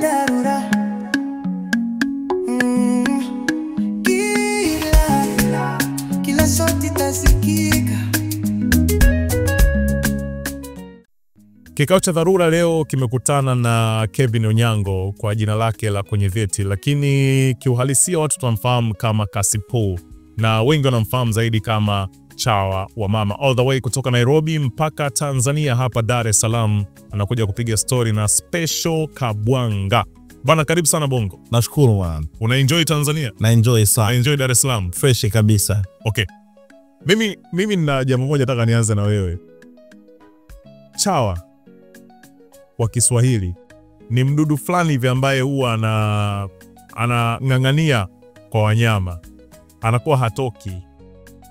dharura. Kila sauti tasikika. Kikao cha dharura leo kimekutana na Kevin Onyango kwa jina lake la kwenye vyeti, lakini kiuhalisia watu tunamfahamu kama Kasipo na wengi wanamfahamu zaidi kama Chawa wa mama, all the way kutoka Nairobi mpaka Tanzania hapa Dar es Salaam. Anakuja kupiga story na Special Kabwanga. Bana, karibu sana Bongo. Nashukuru man. Una-enjoy Tanzania? Na-enjoy sana. Na-enjoy Dar es Salaam? Fresh kabisa. Okay. Mimi nina jambo moja nataka nianze na wewe. Chawa kwa Kiswahili ni mdudu fulani hivi ambaye huwa anang'ang'ania kwa wanyama. Anakuwa hatoki.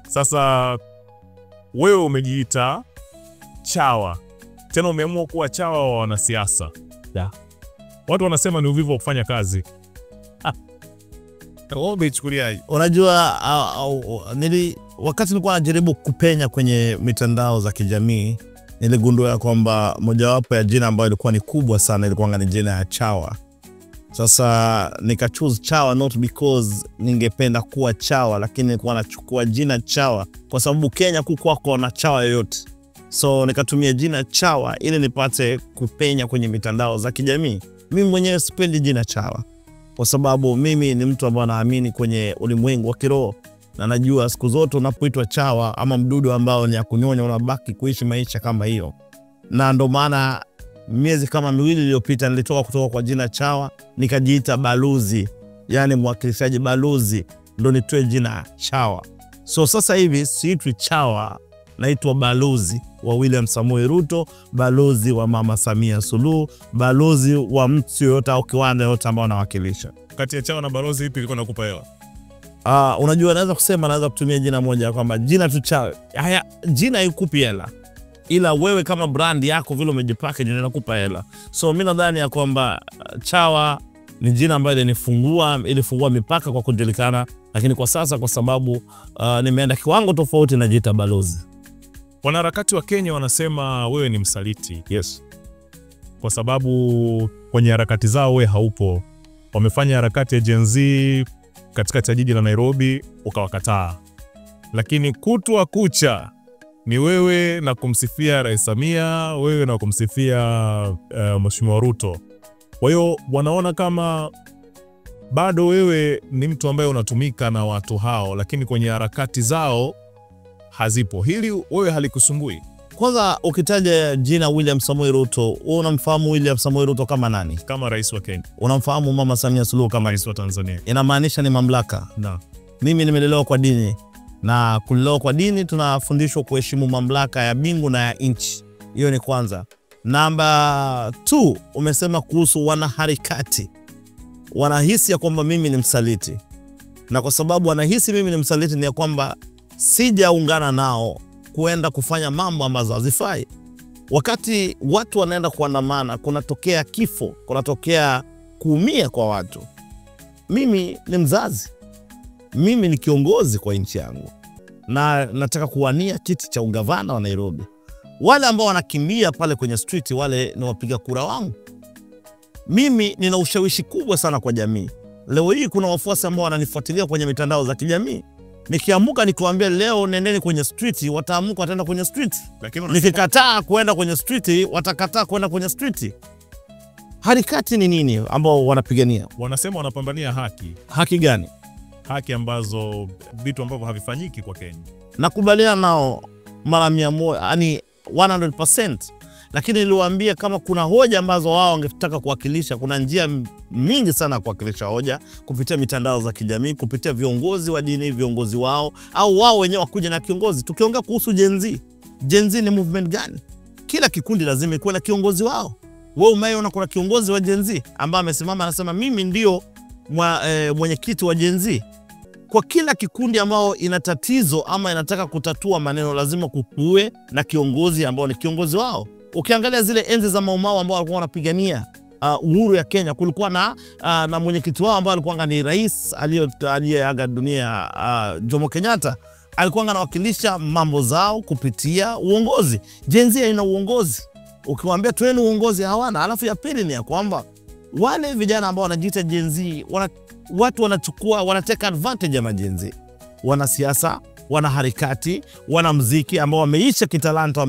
Sasa wewe umejiita chawa. Tena umeamua kuwa chawa wa wanasiasa. Yeah. Watu wanasema ni uvivu wa kufanya kazi. Unajua wakati nilikuwa najaribu kupenya kwenye mitandao za kijamii, niligundua kwamba mojawapo ya jina ambayo ilikuwa ni kubwa sana ilikuwa ni jina ya Chawa. Sasa nika choose Chawa not because ningependa kuwa chawa, lakini nilikuwa nachukua jina Chawa kwa sababu Kenya kukwako na chawa yoyote. So nikatumia jina Chawa ili nipate kupenya kwenye mitandao za kijamii. Mimi mwenyewe sipendi jina Chawa kwa sababu mimi ni mtu ambaye naamini kwenye ulimwengu wa kiroho, na najua siku zote unapoitwa chawa ama mdudu ambao ni ya kunyonya unabaki kuishi maisha kama hiyo. Na ndo maana miezi kama miwili iliyopita nilitoka kutoka kwa jina Chawa nikajiita balozi, yani mwakilishaji balozi, ndo nitoe jina Chawa. So sasa hivi siitwi chawa, naitwa balozi wa William Samoei Ruto, balozi wa Mama Samia Suluhu, balozi wa mtu yoyote au kiwanda yote ambao nawakilisha. Kati ya chawa na balozi ipi ilikuwa nakupa hela? Unajua naweza kutumia jina moja kwamba jina tu Chawa. Haya, jina haikupi hela, ila wewe kama brand yako vile umejipaka jina linakupa hela. So mimi nadhani ya kwamba Chawa ni jina ambalo ilifungua mipaka kwa kujulikana, lakini kwa sasa kwa sababu nimeenda kiwango tofauti najiita balozi. Wanaharakati wa Kenya wanasema wewe ni msaliti. Yes. Kwa sababu kwenye harakati zao wewe haupo. Wamefanya harakati ya Gen Z katikati ya jiji la Nairobi ukawakataa. Lakini kutwa kucha ni wewe na kumsifia Rais Samia, wewe na kumsifia Mheshimiwa Ruto. Kwa hiyo wanaona kama bado wewe ni mtu ambaye unatumika na watu hao, lakini kwenye harakati zao hazipo. Hili wewe halikusumbui? Kwanza ukitaja jina William Samoei Ruto, unamfahamu William Samoei Ruto kama nani? Kama rais wa Kenya. Unamfahamu Mama Samia Suluhu kama rais wa Tanzania. Inamaanisha ni mamlaka. Na mimi nimelelewa kwa dini, na kulelewa kwa dini tunafundishwa kuheshimu mamlaka ya mbingu na ya nchi. Hiyo ni kwanza. Namba 2, umesema kuhusu wanaharakati. Wanahisi ya kwamba mimi ni msaliti. Na kwa sababu wanahisi mimi ni msaliti ni ya kwamba sijaungana nao kuenda kufanya mambo ambazo hazifai. Wakati watu wanaenda kuandamana, kunatokea kifo, kunatokea kuumia kwa watu. Mimi ni mzazi. Mimi ni kiongozi kwa nchi yangu. Na nataka kuwania kiti cha ugavana wa Nairobi. Wale ambao wanakimbia pale kwenye street, wale ni wapiga kura wangu. Mimi nina ushawishi kubwa sana kwa jamii. Leo hii kuna wafuasi ambao wananifuatilia kwenye mitandao za kijamii. Nikiamuka nikuambia leo nendeni kwenye street, wataamuka wataenda kwenye street. Nikikataa kuenda kwenye street, watakataa kuenda kwenye street. Harakati ni nini ambao wanapigania? Wanasema wanapambania haki. Haki gani? Haki ambazo vitu ambavyo havifanyiki kwa Kenya. Nakubaliana nao mara 100, yani 100%. Lakini niliwaambia kama kuna hoja ambazo wao wangetaka kuwakilisha, kuna njia mingi sana kuwakilisha hoja kupitia mitandao za kijamii, kupitia viongozi wa dini, viongozi wao, au wao wenyewe wakuja na kiongozi. Tukiongea kuhusu Gen Z, Gen Z ni movement gani? Kila kikundi lazima ikuwe na kiongozi wao. Wewe umeona kuna kiongozi wa Gen Z ambaye amesimama anasema mimi ndio mwenyekiti wa Gen Z. Kwa kila kikundi ambao ina tatizo ama inataka kutatua maneno, lazima kukuwe na kiongozi ambao ni kiongozi wao. Ukiangalia zile enzi za Mau Mau ambao walikuwa wanapigania uhuru ya Kenya, kulikuwa na mwenyekiti wao ambao alikuwa ni rais aliyeaga dunia, Jomo Kenyatta. Alikuwa anawakilisha mambo zao kupitia uongozi. Gen Z haina uongozi. Ukiwaambia tueni uongozi hawana. Alafu ya pili ni ya kwamba wale vijana ambao wanajiita Gen Z, watu wanachukua, wanateka advantage ya Gen Z. Wanasiasa, wanaharakati, wanamuziki ambao wameisha kitalanta,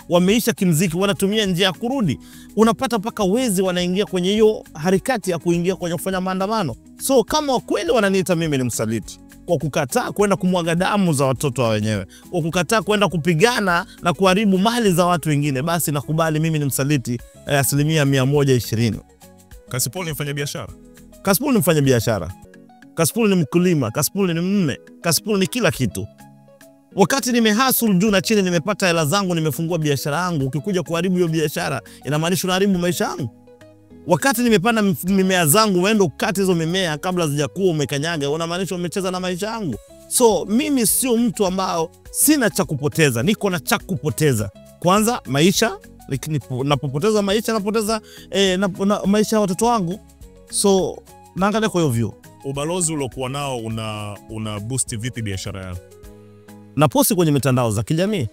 wameisha kimuziki, wanatumia njia ya kurudi. Unapata paka wezi wanaingia kwenye hiyo harakati ya kuingia kwenye kufanya maandamano. So kama kweli wananiita mimi ni msaliti kwa kukataa kwenda kumwaga damu za watoto wa wenyewe, kwa kukataa kwenda kupigana na kuharibu mali za watu wengine, basi nakubali mimi ni msaliti 120%. Kasipul ni mfanya biashara. Kasipul ni mfanya biashara. Kasipul ni mkulima, Kasipul ni mume, Kasipul ni kila kitu. Wakati nimehustle juu na chini, nimepata hela zangu, nimefungua biashara yangu, ukikuja kuharibu hiyo biashara inamaanisha unaharibu maisha yangu. Wakati nimepanda mimea zangu, uende ukate hizo mimea kabla hazijakuwa umekanyaga, unamaanisha umecheza na maisha yangu. So mimi sio mtu ambao sina cha kupoteza, niko na cha kupoteza. Kwanza maisha, lakini napopoteza maisha napoteza maisha ya watoto wangu. So naangalia kwa hiyo view. Ubalozi uliokuwa nao una boost vipi biashara yako? Na posti kwenye mitandao za kijamii.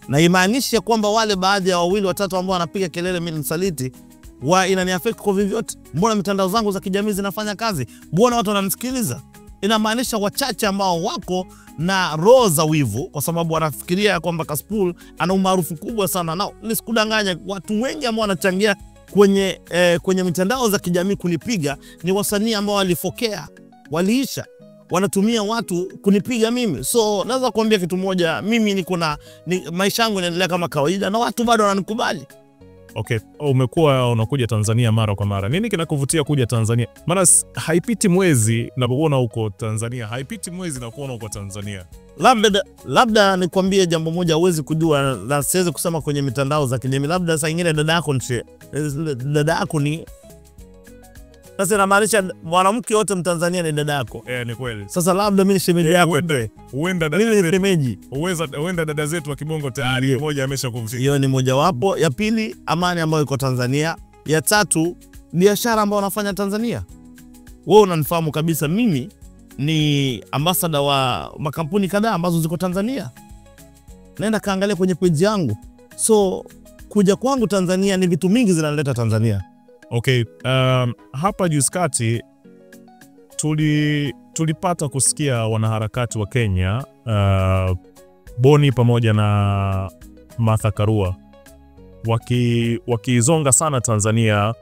Na imaanisha kwamba wale baadhi ya wawili watatu ambao wanapiga kelele mimi msaliti, inani affect kwa vyovyote. Mbona mitandao zangu za kijamii zinafanya kazi? Mbona watu wananisikiliza? Inamaanisha wachache ambao wako na roho za wivu, kwa sababu wanafikiria kwamba Kasipul ana umaarufu kubwa sana. Na nisikudanganya, watu wengi ambao wanachangia kwenye mitandao za kijamii kunipiga ni wasanii ambao walifokea, waliisha, wanatumia watu kunipiga mimi. So naweza kuambia kitu moja, mimi maisha yangu yanaendelea kama kawaida na watu bado wananikubali. Okay, umekuwa unakuja Tanzania mara kwa mara. Nini kinakuvutia kuja Tanzania? Maana haipiti mwezi na kuona uko Tanzania, haipiti mwezi na kuona uko Tanzania. Labda nikwambie jambo moja huwezi kujua, na siwezi kusema kwenye mitandao za kijamii. Labda saa nyingine dada yako ni sasa, inamaanisha mwanamke wote Mtanzania ni dada yako. Ni kweli. Sasa labda mimi ni shemeji yako. Huenda mimi ni shemeji. Huenda dada zetu wa Kibongo tayari mmoja ameshakufikia. Hiyo ni mojawapo. Ya pili, amani ambayo iko Tanzania. Ya tatu, biashara ambayo wanafanya Tanzania. Wewe unanifahamu kabisa mimi ni ambassador wa makampuni kadhaa ambazo ziko Tanzania. Naenda kaangalia kwenye page yangu. So kuja kwangu Tanzania ni vitu mingi zinaleta Tanzania. Okay, hapa Juskati tulipata kusikia wanaharakati wa Kenya, Boni pamoja na Martha Karua wakizonga sana Tanzania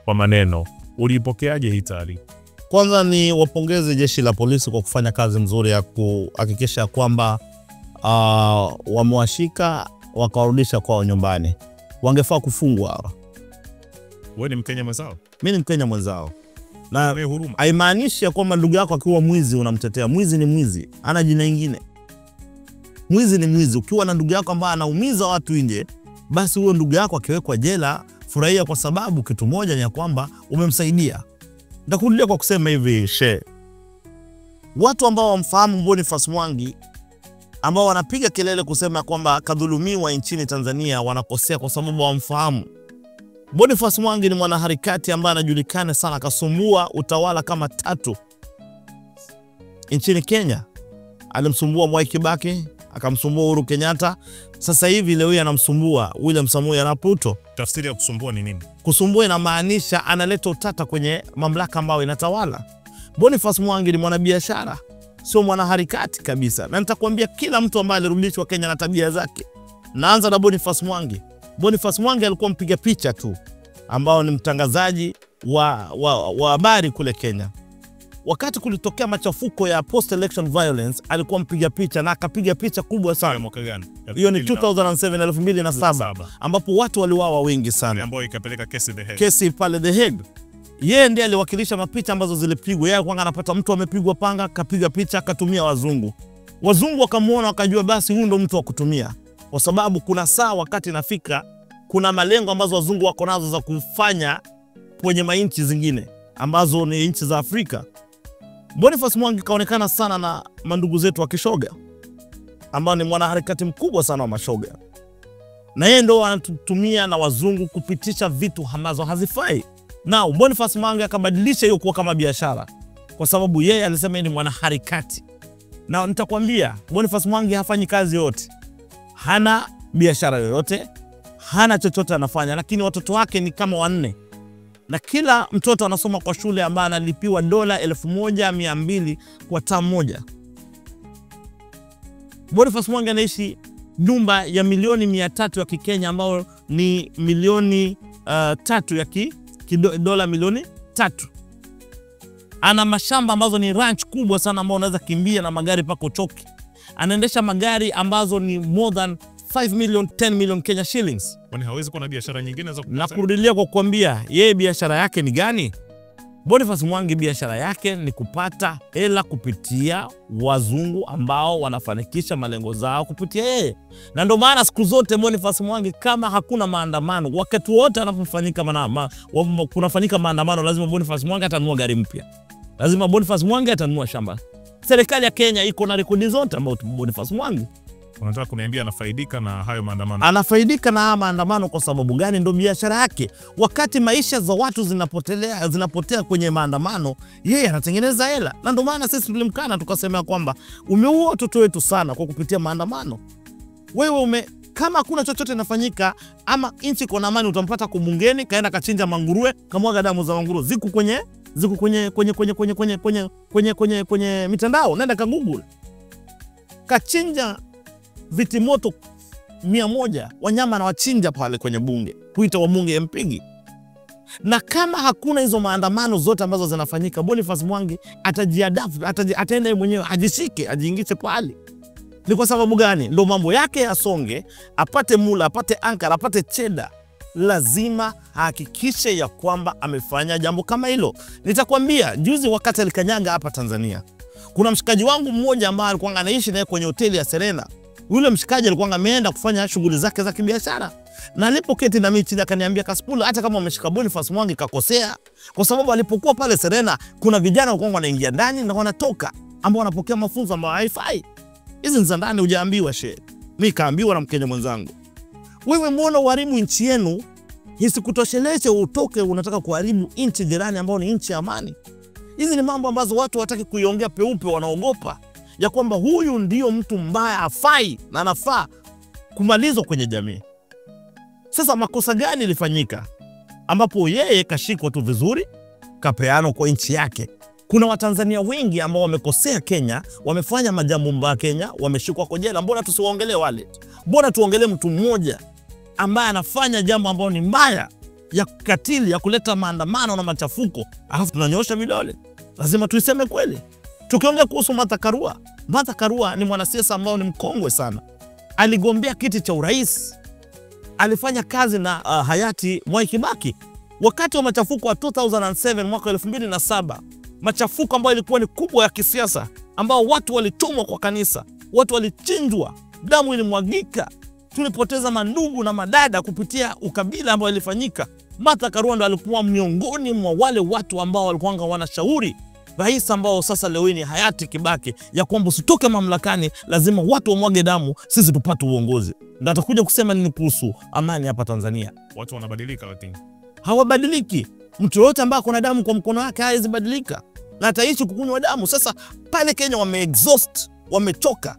kwa maneno. Ulipokeaje hii taarifa? Kwanza ni wapongeze jeshi la polisi kwa kufanya kazi nzuri ya kuhakikisha kwamba wamewashika wakawarudisha kwao nyumbani. Wangefaa kufungwa. Wewe ni Mkenya mwenzao? Mimi ni Mkenya mwenzao. Na haimaanishi kwamba ndugu yako akiwa mwizi unamtetea. Mwizi ni mwizi, ana jina lingine. Mwizi ni mwizi. Ukiwa na ndugu yako ambaye anaumiza watu nje, basi huyo ndugu yako akiwekwa jela, furahia, kwa sababu kitu moja ni ya kwamba umemsaidia. Ndakurudia kwa kusema hivi, watu ambao wamfahamu Boniface Mwangi, ambao wanapiga kelele kusema kwamba kadhulumiwa nchini Tanzania, wanakosea kwa sababu wamfahamu. Boniface Mwangi ni mwanaharakati ambaye anajulikana sana, kasumbua utawala kama 3 nchini Kenya. Alimsumbua Mwai Kibaki, akamsumbua Uhuru Kenyatta, sasa hivi leo hii anamsumbua William Samoei Arap Ruto. Tafsiri ya kusumbua ni nini? Kusumbua inamaanisha analeta utata kwenye mamlaka ambayo inatawala. Boniface Mwangi ni mwanabiashara, sio mwanaharakati kabisa. Na nitakwambia kila mtu ambaye alirudishwa Kenya na tabia zake. Naanza na Boniface Mwangi. Boniface Mwangi alikuwa mpiga picha tu, ambao ni mtangazaji wa habari kule Kenya. Wakati kulitokea machafuko ya post election violence, alikuwa mpiga picha na akapiga picha kubwa sana. Mwaka gani? Hiyo ni 2007 ambapo watu waliuawa wengi sana, ambapo ikapeleka kesi pale The Hague. Yeye ndiye aliwakilisha mapicha ambazo zilipigwa. Yeye kwanga anapata mtu amepigwa panga, kapiga picha, akatumia wazungu. Wazungu wakamuona, wakajua basi huyu ndo mtu wa kutumia. Kwa sababu kuna saa wakati nafika, kuna malengo ambazo wazungu wako nazo za kufanya kwenye mainchi zingine ambazo ni nchi za Afrika. Boniface Mwangi kaonekana sana na mandugu zetu wa Kishoga, ambao ni mwanaharakati mkubwa sana wa mashoga. Na yeye ndo anatumia na wazungu kupitisha vitu ambazo hazifai. Na Boniface Mwangi akabadilisha hiyo kuwa kama biashara, kwa sababu yeye alisema ni mwanaharakati. Na nitakwambia Boniface Mwangi hafanyi kazi yote, hana biashara yoyote, hana chochote anafanya, lakini watoto wake ni kama 4 na kila mtoto anasoma kwa shule ambaye analipiwa $1,200 kwa tamu moja. Boniface Mwangi anaishi nyumba ya milioni 300 ya Kikenya ambao ni milioni 3 ya dola milioni 3. Ana mashamba ambazo ni ranch kubwa sana ambao unaweza kimbia na magari pako choki. Anaendesha magari ambazo ni more than 5 million, 10 million Kenya shillings. Kwani hawezi kuwa na biashara nyingine za Na kurudilia kwa kuambia yeye biashara yake ni gani? Boniface Mwangi biashara yake ni kupata hela kupitia wazungu ambao wanafanikisha malengo zao kupitia yeye. Na ndio maana siku zote Boniface Mwangi, kama hakuna maandamano, wakati wote anapofanyika kunafanyika maandamano, lazima Boniface Mwangi atanunua gari mpya. Lazima Boniface Mwangi atanunua shamba. Serikali ya Kenya iko na rekodi zote ambao Boniface Mwangi. Unataka kuniambia anafaidika na hayo maandamano? Anafaidika na haya maandamano kwa sababu gani? Ndio biashara yake. Wakati maisha za watu zinapotea kwenye maandamano, yeye anatengeneza hela. Na ndio maana sisi tulimkana tukasema kwamba umeua watoto wetu sana kwa kupitia maandamano. Wewe kama hakuna chochote inafanyika ama nchi iko na amani, utampata kubungeni kaenda kachinja manguruwe, kamwaga damu za manguruwe ziko kwenye mitandao. Nenda ka Google. Kachinja vitimoto 100 wanyama na wachinja pale kwenye bunge, kuita wabunge mpigi. Na kama hakuna hizo maandamano zote ambazo zinafanyika, Boniface Mwangi ataenda mwenyewe ajishike, ajiingize pale. Ni kwa sababu gani? Ndio mambo yake yasonge, apate mula, apate ankara, apate cheda. Lazima hakikishe ya kwamba amefanya jambo kama hilo. Nitakwambia juzi wakati alikanyaga hapa Tanzania, kuna mshikaji wangu mmoja ambaye alikuwa anaishi naye kwenye hoteli ya Serena. Yule mshikaji alikuwa ameenda kufanya shughuli zake za kibiashara. Na alipoketi na mimi chini akaniambia, Kasipula, hata kama umeshika Boniface Mwangi kakosea, kwa sababu alipokuwa pale Serena kuna vijana walikuwa wanaingia ndani na wanatoka ambao wanapokea mafunzo ambayo haifai. Hizi za ndani hujaambiwa shehe. Mimi kaambiwa na Mkenya mwenzangu. Wewe mbona uharibu nchi yenu? Isikutosheleze utoke unataka kuharibu nchi jirani ambao ni nchi ya amani. Hizi ni mambo ambazo watu wataki kuiongea peupe, wanaogopa ya kwamba huyu ndio mtu mbaya, hafai na anafaa kumalizwa kwenye jamii. Sasa makosa gani ilifanyika ambapo yeye kashikwa tu vizuri, kapeano kwa nchi yake? Kuna Watanzania wengi ambao wamekosea Kenya, wamefanya majambo mbaya Kenya, wameshikwa kwa jela. Mbona tusiwaongelee wale? Mbona tuongelee mtu mmoja ambaye anafanya jambo ambalo ni mbaya, ya kukatili, ya kuleta maandamano na machafuko, alafu tunanyosha vidole? Lazima tuiseme kweli. Tukiongea kuhusu Martha Karua ni mwanasiasa ambao ni mkongwe sana. Aligombea kiti cha urais. Alifanya kazi na hayati Mwai Kibaki. Wakati wa machafuko wa 2007 mwaka 2007, machafuko ambayo ilikuwa ni kubwa ya kisiasa, ambao watu walitumwa kwa kanisa, watu walichinjwa, damu ilimwagika, tulipoteza mandugu na madada kupitia ukabila ambao ilifanyika. Martha Karua ndo alikuwa miongoni mwa wale watu ambao walikuwa wanashauri rais ambao sasa leo ni hayati Kibaki ya kwamba usitoke mamlakani, lazima watu wamwage damu, sisi tupate uongozi. Ndio atakuja kusema nini kuhusu amani hapa Tanzania? Watu wanabadilika, lakini hawabadiliki. Mtu yote ambaye kuna damu kwa mkono wake hawezi badilika na ataishi kukunywa damu. Sasa pale Kenya wameexhaust, wamechoka,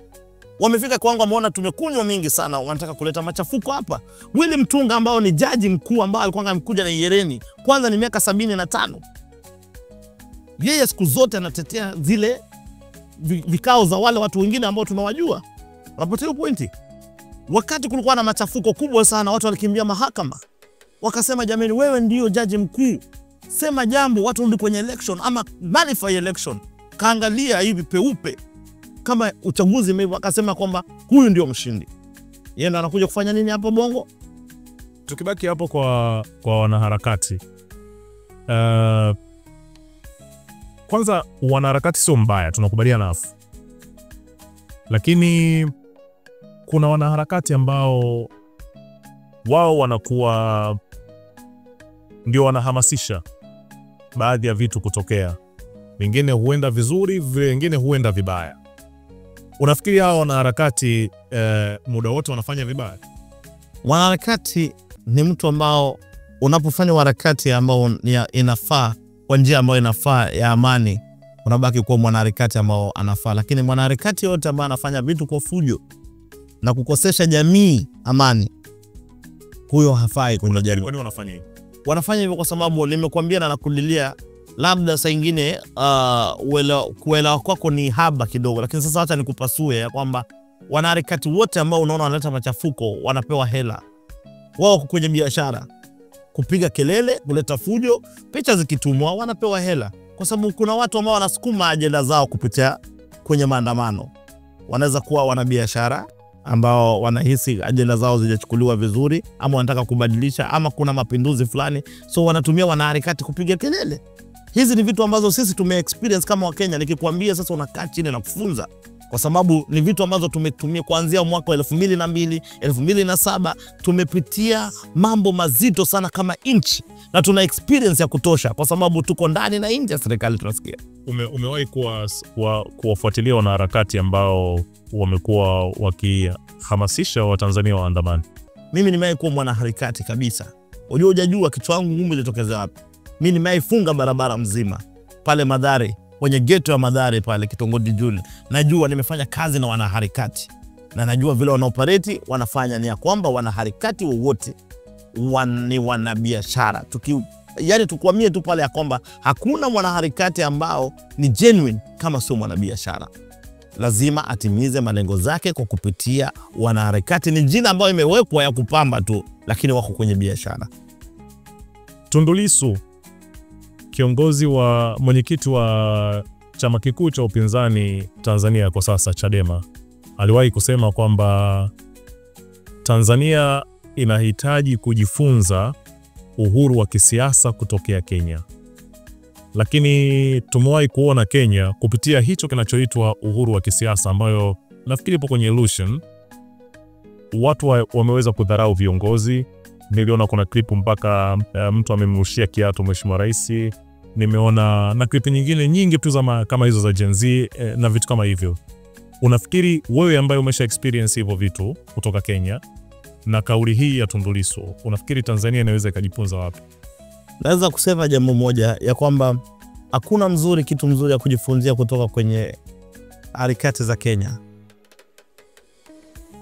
wamefika kiwango ameona tumekunywa mingi sana, wanataka kuleta machafuko hapa. Willy Mtunga ambao ni jaji mkuu ambao alikuwa amekuja na Iereni, kwanza ni miaka 75. Yeye siku zote anatetea zile vikao za wale watu wengine ambao tunawajua. Unapotea pointi. Wakati kulikuwa na machafuko kubwa sana, watu walikimbia mahakama. Wakasema, jamani, wewe ndio jaji mkuu, sema jambo, watu rudi kwenye election ama nullify election. Kaangalia hivi peupe kama uchaguzi mimi, akasema kwamba huyu ndio mshindi. Yeye ndo anakuja kufanya nini hapo Bongo? Tukibaki hapo kwa wanaharakati. Kwanza wanaharakati sio mbaya, tunakubaliana nafu. Lakini kuna wanaharakati ambao wao wanakuwa ndio wanahamasisha baadhi ya vitu kutokea. Vingine huenda vizuri, vingine huenda vibaya. Unafikiri hao wanaharakati muda wote wanafanya vibaya? Wanaharakati ni mtu ambao unapofanya harakati ambao inafaa kwa njia ambayo inafaa ya amani, unabaki kuwa mwanaharakati ambao anafaa. Lakini mwanaharakati yote ambaye anafanya vitu kwa fujo na kukosesha jamii amani, huyo hafai. Kwa nini wanafanya hivi? Wanafanya hivyo kwa sababu nimekuambia na nakulilia, labda saa nyingine kuelewa kwako ni haba kidogo, lakini sasa hata nikupasue ya kwamba wanaharakati wote ambao unaona wanaleta machafuko wanapewa hela. Wao kwenye biashara, kupiga kelele, kuleta fujo, picha zikitumwa wanapewa hela, kwa sababu kuna watu ambao wanasukuma ajenda zao kupitia kwenye maandamano. Wanaweza kuwa wanabiashara ambao wanahisi ajenda zao zijachukuliwa vizuri, ama wanataka kubadilisha, ama kuna mapinduzi fulani, so wanatumia wanaharakati kupiga kelele. Hizi ni vitu ambazo sisi experience kama Wakenya. Nikikwambia sasa unakaa chini na kufunza, kwa sababu ni vitu ambazo tumetumia kuanzia mwaka 2002, 2007. Tumepitia mambo mazito sana kama nchi, na tuna experience ya kutosha, kwa sababu tuko ndani na nje ya serikali tunasikia. Umewahi kuwafuatilia wanaharakati ambao wamekuwa wakihamasisha Watanzania waandamane? Mimi nimewahi kuwa mwanaharakati kabisa. Hujajua kichwa changu ngumu ilitokeza wapi. Mimi nimewahi funga barabara mzima pale Mathare, kwenye ghetto ya Mathare pale kitongoji Juli. Najua nimefanya kazi na wanaharakati, na najua vile wanaoperate wanafanya. Ni ya kwamba wanaharakati wote ni wanabiashara. Yani tukwamie tu pale ya kwamba hakuna mwanaharakati ambao ni genuine kama sio mwanabiashara. Lazima atimize malengo zake kwa kupitia wanaharakati. Ni jina ambayo imewekwa ya kupamba tu, lakini wako kwenye biashara. Tundu Lissu, mwenyekiti wa chama kikuu cha upinzani Tanzania kwa sasa, Chadema, aliwahi kusema kwamba Tanzania inahitaji kujifunza uhuru wa kisiasa kutokea Kenya. Lakini tumewahi kuona Kenya kupitia hicho kinachoitwa uhuru wa kisiasa, ambayo nafikiri ipo kwenye illusion. Watu wameweza kudharau viongozi. Niliona kuna klipu mpaka mtu amemrushia kiatu Mheshimiwa Rais. Nimeona na klipu nyingine nyingi tu kama hizo za Gen Z na vitu kama hivyo. Unafikiri wewe ambaye umesha experience hivyo vitu kutoka Kenya na kauli hii ya Tundu Lissu, unafikiri Tanzania inaweza kujifunza wapi? Naweza kusema jambo moja ya kwamba hakuna kitu mzuri ya kujifunzia kutoka kwenye harakati za Kenya.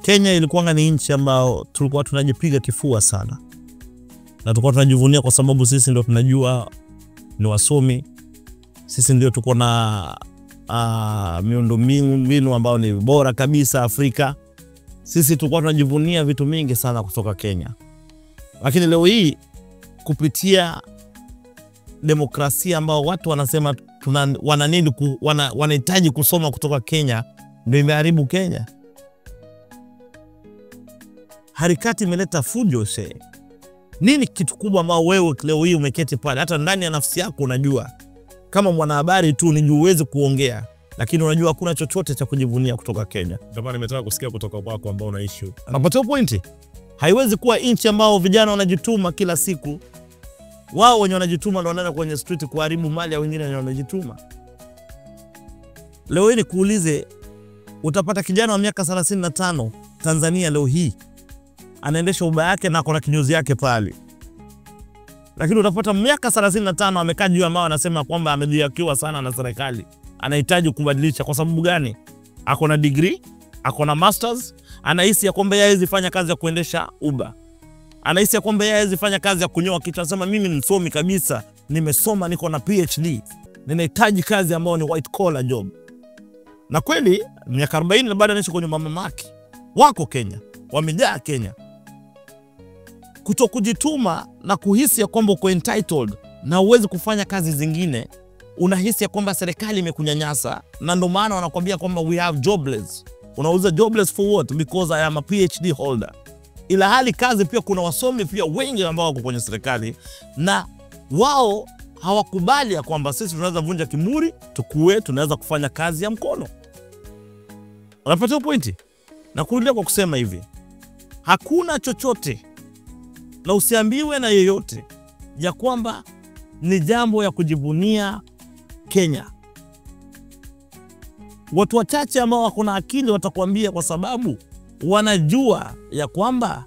Kenya ilikuwa ni nchi ambao tulikuwa tunajipiga kifua sana, na tulikuwa tunajivunia kwa sababu sisi ndio tunajua ni wasomi, sisi ndio tuko na miundombinu ambao ni bora kabisa Afrika. Sisi tulikuwa tunajivunia vitu mingi sana kutoka Kenya. Lakini leo hii kupitia demokrasia ambao watu wanasema wanahitaji kusoma kutoka Kenya, ndio imeharibu Kenya. Harakati imeleta fujo. Nini kitu kubwa ambao wewe leo hii umeketi pale, hata ndani ya nafsi yako unajua kama mwanahabari tu ni uweze kuongea, lakini unajua hakuna chochote cha kujivunia kutoka Kenya. Ndio maana nimetaka kusikia kutoka kwako ambao unaishi. Napata pointi. Haiwezi kuwa nchi ambao vijana wanajituma kila siku. Wao wenye wanajituma ndio wanaenda kwenye street kuharibu mali ya wengine wenye wanajituma. Leo hii kuulize, utapata kijana wa miaka 35 Tanzania leo hii anaendesha Uber yake na kuna kinyozi yake pale. Lakini utapata miaka 35 amekaa juu ambao anasema kwamba amedhiakiwa sana na serikali, anahitaji kubadilisha. Kwa sababu gani? Ako na degree, ako na masters, anahisi ya kwamba yeye hawezi fanya kazi ya kuendesha Uber. Anahisi ya kwamba yeye hawezi fanya kazi ya kunyoa kichwa. Anasema mimi ni msomi kabisa, nimesoma, niko na PhD, ninahitaji kazi ambayo ni white collar job. Na kweli miaka 40 na baada anaishi kwenye mamamaki. Wako Kenya, wamejaa Kenya. Kutokujituma na kuhisi ya kwamba uko entitled na uwezi kufanya kazi zingine, unahisi ya kwamba serikali imekunyanyasa, na ndio maana wanakuambia kwamba we have jobless. Unauza jobless for what? Because I am a PhD holder. Ila hali kazi pia kuna wasomi pia wengi ambao wako kwenye serikali, na wao hawakubali ya kwamba sisi tunaweza vunja kimuri, tunaweza kufanya kazi ya mkono. Unapata pointi? Na kurudia kwa kusema hivi, hakuna chochote, na usiambiwe na yeyote ya kwamba ni jambo ya kujivunia Kenya. Watu wachache ambao wako na akili watakwambia, kwa sababu wanajua ya kwamba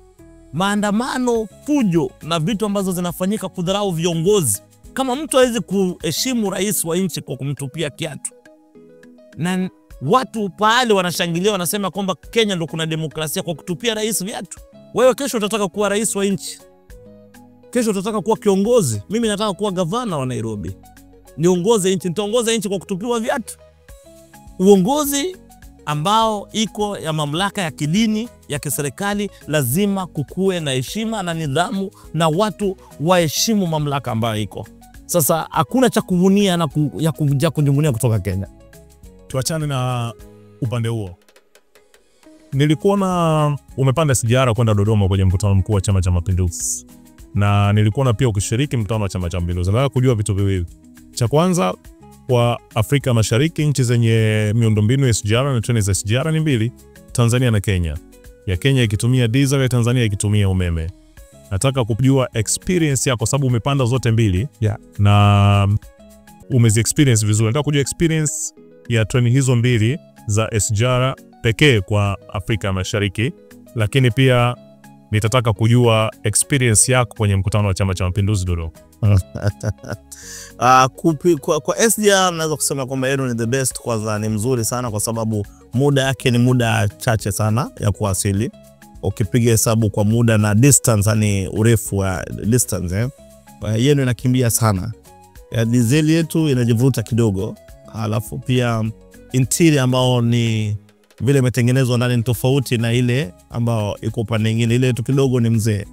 maandamano, fujo na vitu ambazo zinafanyika kudharau viongozi. Kama mtu hawezi kuheshimu rais wa nchi kwa kumtupia kiatu, na watu pale wanashangilia wanasema kwamba Kenya ndio kuna demokrasia kwa kutupia rais viatu, wewe kesho utataka kuwa rais wa nchi. Kesho utataka kuwa kiongozi. Mimi nataka kuwa gavana wa Nairobi, niongoze nchi. Nitaongoza nchi kwa kutupiwa viatu? Uongozi ambao iko ya mamlaka ya kidini, ya kiserikali, lazima kukue na heshima na nidhamu, na watu waheshimu mamlaka ambayo iko. Sasa hakuna cha kuvunia na ya kujivunia kutoka Kenya. Tuachane na upande huo. Nilikuwa umepanda SGR kwenda Dodoma kwenye mkutano mkuu wa Chama cha Mapinduzi. Na nilikuwa pia ukishiriki mkutano wa Chama cha Mapinduzi. Nataka kujua vitu viwili. Cha kwanza, kwa Afrika Mashariki, nchi zenye miundombinu ya SGR na treni za SGR ni mbili, Tanzania na Kenya. Ya Kenya ikitumia diesel, ya Tanzania ikitumia umeme. Nataka kujua experience yako, sababu umepanda zote mbili na umezi experience vizuri. Nataka kujua experience ya treni hizo mbili za SGR pekee kwa Afrika Mashariki, lakini pia nitataka kujua experience yako kwenye mkutano wa Chama cha Mapinduzi Dodoma. Kwa SGR naweza kusema kwamba yeye ni the best. Kwanza ni mzuri sana kwa sababu muda yake ni muda chache sana ya kuwasili. Ukipiga hesabu kwa muda na distance, yani urefu wa distance, yeye inakimbia sana. Ya diesel yetu inajivuta kidogo. Alafu pia interior ambao ni vile imetengenezwa ndani ni tofauti na ile ambao iko upande mwingine. Ile yetu kidogo ni mzee.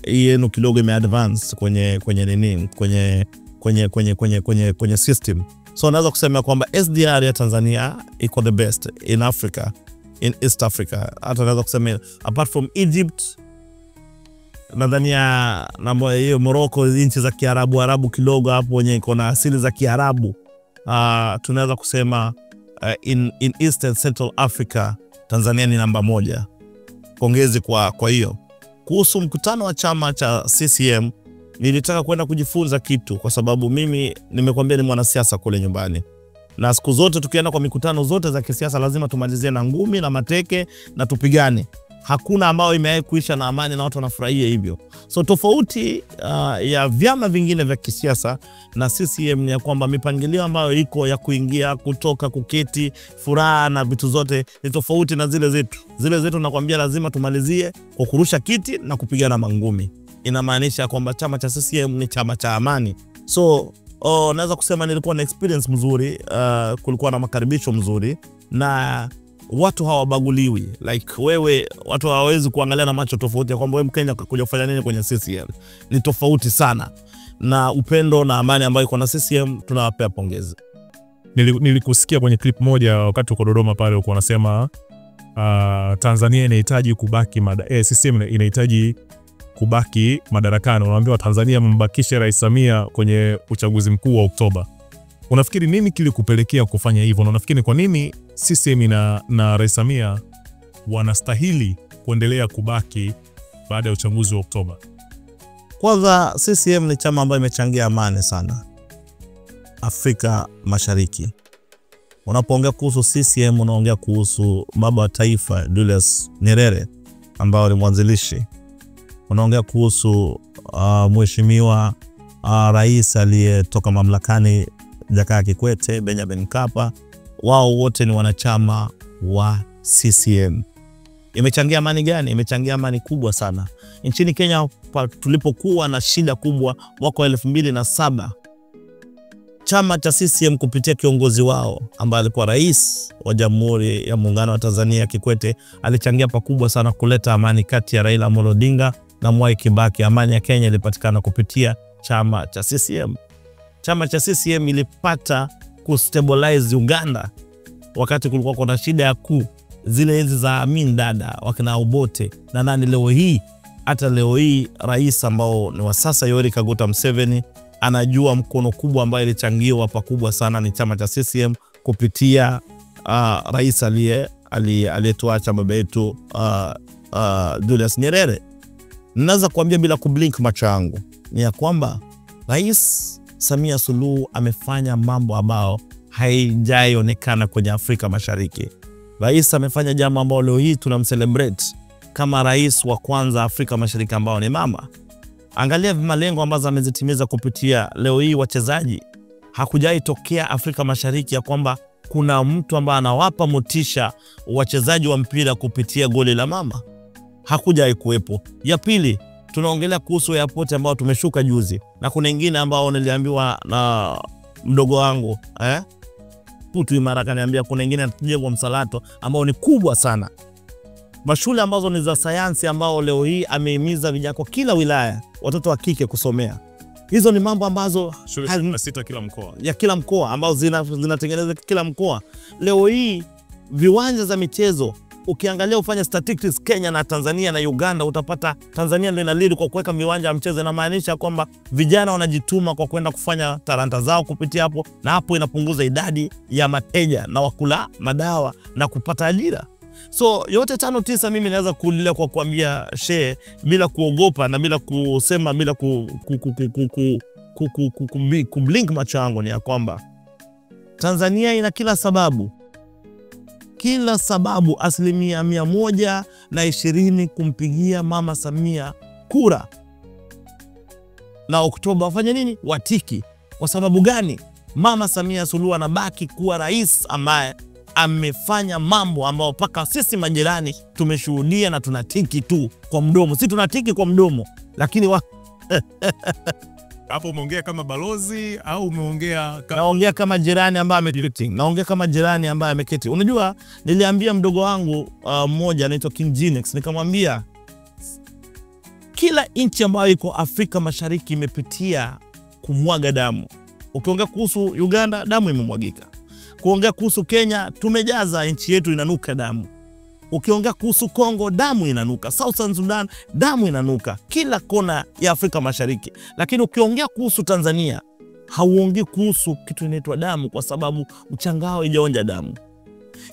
Hii yenu kidogo imeadvance kwenye system. So naweza kusema kwamba SGR ya Tanzania iko the best in Africa, in East Africa. Hata naweza kusema apart from Egypt, Tanzania na hiyo Morocco, nchi za Kiarabu kidogo hapo wenye iko na asili za Kiarabu. Tunaweza kusema in East and Central Africa Tanzania ni namba 1. Pongezi kwa hiyo. Kuhusu mkutano wa chama cha CCM, nilitaka kwenda kujifunza kitu kwa sababu mimi nimekwambia ni mwanasiasa kule nyumbani. Na siku zote tukienda kwa mikutano zote za kisiasa lazima tumalizie na ngumi na mateke na tupigane. Hakuna ambao imewahi kuisha na amani na watu wanafurahia hivyo. So tofauti ya vyama vingine vya kisiasa na CCM ni ya kwamba mipangilio ambayo iko ya kuingia, kutoka, kuketi, furaha na vitu zote ni tofauti na zile zetu. Zile zetu nakwambia lazima tumalizie kwa kurusha kiti na kupigana mangumi. Inamaanisha kwamba chama cha CCM ni chama cha amani. So naweza kusema nilikuwa na experience mzuri, kulikuwa na makaribisho mzuri na watu hawabaguliwi. Like wewe, watu hawawezi kuangalia na macho tofauti ya kwamba wewe Mkenya kuja kufanya nini kwenye CCM. Ni tofauti sana. Na upendo na amani ambayo iko na CCM tunawapea pongezi. Nilikusikia kwenye clip moja wakati uko Dodoma pale uko unasema Tanzania inahitaji kubaki CCM inahitaji kubaki madarakani. Unaambiwa Tanzania mbakishe Rais Samia kwenye uchaguzi mkuu wa Oktoba. Unafikiri nini kilikupelekea kufanya hivyo? Na unafikiri kwa nini CCM na Rais Samia wanastahili kuendelea kubaki baada ya uchaguzi wa Oktoba? Kwanza, CCM ni chama ambayo imechangia amani sana Afrika Mashariki. Unapoongea kuhusu CCM unaongea kuhusu baba wa taifa Julius Nyerere ambao ni mwanzilishi. Unaongea kuhusu mheshimiwa rais aliyetoka mamlakani Jakaya Kikwete, Benjamin Mkapa. Wao wote ni wanachama wa CCM. Imechangia amani gani? Imechangia amani kubwa sana. Nchini Kenya tulipokuwa na shida kubwa mwaka wa 2007, chama cha CCM kupitia kiongozi wao ambaye alikuwa rais wa Jamhuri ya Muungano wa Tanzania Kikwete alichangia pakubwa sana kuleta amani kati ya Raila Amolo Odinga na Mwai Kibaki. Amani ya Kenya ilipatikana kupitia chama cha CCM. Chama cha CCM ilipata kustabilize Uganda wakati kulikuwa kuna shida ya zile enzi za Amin Dada, wakina Obote na nani. Leo hii, hata leo hii rais ambao ni wa sasa Yoweri Kaguta Museveni anajua mkono kubwa ambaye ilichangiwa pakubwa sana ni chama cha CCM kupitia rais aliyetuacha baba yetu Julius Nyerere. Naweza kuambia bila kublink macho yangu ni ya kwamba Rais Samia Suluhu amefanya mambo ambayo haijaonekana kwenye Afrika Mashariki. Rais amefanya jambo ambalo leo hii tunamcelebrate kama rais wa kwanza Afrika Mashariki ambao ni mama. Angalia malengo ambazo amezitimiza kupitia leo hii wachezaji. Hakujai tokea Afrika Mashariki ya kwamba kuna mtu ambaye anawapa motisha wachezaji wa mpira kupitia goli la mama. Hakujai kuwepo. Ya pili, tunaongelea kuhusu airport ambao tumeshuka juzi, na kuna wengine ambao niliambiwa na mdogo wangu Putu Imara kaniambia kuna wengine atajengwa Msalato ambao ni kubwa sana. Mashule ambazo ni za sayansi ambao leo hii amehimiza vijana kwa kila wilaya watoto wa kike kusomea. Hizo ni mambo ambazo shule 6 kila mkoa. Ya kila mkoa ambao zinatengeneza kila mkoa. Leo hii viwanja za michezo ukiangalia ufanya statistics Kenya na Tanzania na Uganda, utapata Tanzania ndio ina lead kwa kuweka viwanja vya mchezo. Inamaanisha kwamba vijana wanajituma kwa kwenda kufanya talanta zao kupitia hapo, na hapo inapunguza idadi ya mateja na wakula madawa na kupata ajira. So yote 5-9 mimi naweza kuuliza kwa kuambia shehe bila kuogopa na bila kusema bila kublink macho yangu ni ya kwamba Tanzania ina kila sababu 120% kumpigia Mama Samia kura. Na Oktoba wafanye nini? Watiki. Kwa sababu gani? Mama Samia Suluhu anabaki kuwa rais ambaye amefanya mambo ambao paka sisi majirani tumeshuhudia na tunatiki tu kwa mdomo. Si tunatiki kwa mdomo, lakini hapo umeongea kama balozi au umeongea naongea kama jirani ambaye ameketi. Naongea kama jirani ambaye ameketi. Unajua niliambia mdogo wangu mmoja anaitwa King Ginex, nikamwambia kila nchi ambayo iko Afrika Mashariki imepitia kumwaga damu. Ukiongea kuhusu Uganda, damu imemwagika. Kuongea kuhusu Kenya, tumejaza nchi yetu inanuka damu. Ukiongea kuhusu Kongo, damu inanuka. South Sudan, damu inanuka. Kila kona ya Afrika Mashariki. Lakini ukiongea kuhusu Tanzania, hauongei kuhusu kitu inaitwa damu, kwa sababu mchangao haijaonja damu.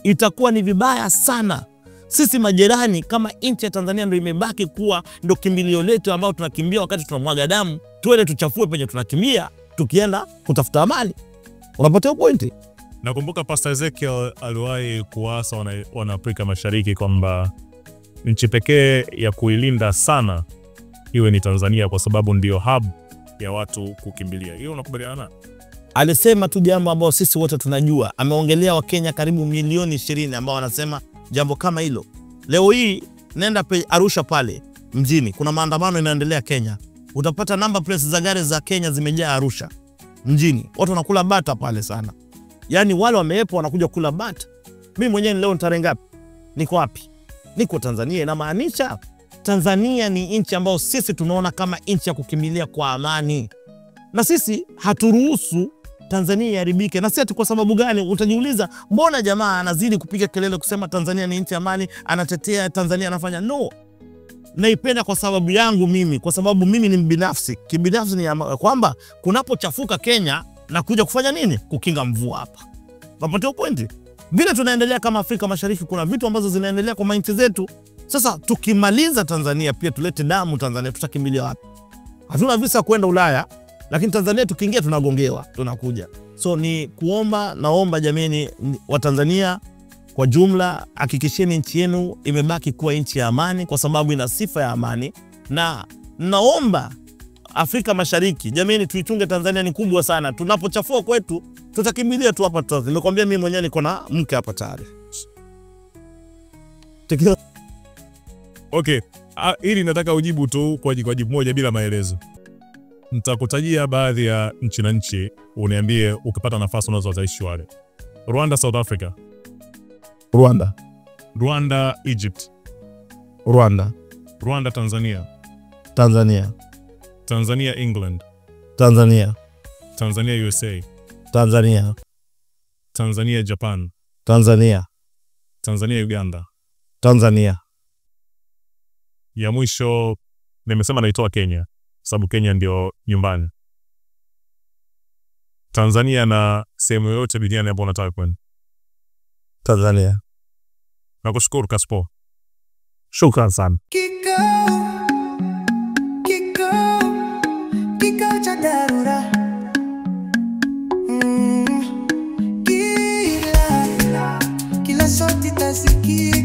Itakuwa ni vibaya sana sisi majirani kama nchi ya Tanzania ndio imebaki kuwa ndio kimbilio letu ambao tunakimbia wakati tunamwaga damu, tuende tuchafue penye tunakimbia tukienda kutafuta amani. Unapata pointi? Nakumbuka Pastor Ezekiel aliwahi kuasa wana Afrika Mashariki kwamba nchi pekee ya kuilinda sana iwe ni Tanzania, kwa sababu ndio hub ya watu kukimbilia. Hiyo unakubaliana? Alisema tu jambo ambalo sisi wote tunajua. Ameongelea Wakenya karibu milioni 20 ambao wanasema jambo kama hilo. Leo hii nenda Arusha pale mjini, kuna maandamano inaendelea Kenya. Utapata number plates za gari za Kenya zimejaa Arusha mjini. Watu wanakula bata pale sana. Yaani wale wameepo wanakuja kula bata. Mimi mwenyewe leo nitarehe ngapi? Niko wapi? Niko Tanzania. Inamaanisha Tanzania ni nchi ambayo sisi tunaona kama nchi ya kukimbilia kwa amani. Na sisi haturuhusu Tanzania iharibike. Na sisi kwa sababu gani? Utajiuliza, mbona jamaa anazidi kupiga kelele kusema Tanzania ni nchi ya amani, anatetea Tanzania anafanya? No. Naipenda kwa sababu yangu mimi, kwa sababu mimi ni mbinafsi. Kibinafsi ni kwamba kunapochafuka Kenya na kuja kufanya nini? Kukinga mvua hapa. Unapata pointi? Vile tunaendelea kama Afrika Mashariki, kuna vitu ambazo zinaendelea kwa nchi zetu. Sasa tukimaliza Tanzania pia tulete damu Tanzania, tutakimbilia wapi? Hatuna visa kwenda Ulaya, lakini Tanzania tukiingia tunagongewa, tunakuja. So ni kuomba, naomba jameni wa Tanzania kwa jumla, hakikisheni nchi yenu imebaki kuwa nchi ya amani, kwa sababu ina sifa ya amani. Na naomba Afrika Mashariki, jameni tuichunge. Tanzania ni kubwa sana. Tunapochafua kwetu, tutakimbilia tu hapa tu. Nimekwambia mimi mwenyewe niko na mke hapa tayari. Okay, hili nataka ujibu tu kwa jibu moja bila maelezo. Nitakutajia baadhi ya nchi na nchi, uniambie ukipata nafasi unazowaishi wale. Rwanda, South Africa. Rwanda. Rwanda, Egypt. Rwanda. Rwanda, Tanzania. Tanzania. Tanzania, England. Tanzania. Tanzania, USA. Tanzania. Tanzania, Japan. Tanzania. Tanzania, Uganda. Tanzania. Ya mwisho nimesema naitoa Kenya, sababu Kenya ndio nyumbani. Tanzania na sehemu yoyote duniani ambapo unataka kwenda. Tanzania. Nakushukuru Kaspo. Shukran sana. Kikao cha dharura. Kila sauti tasikika.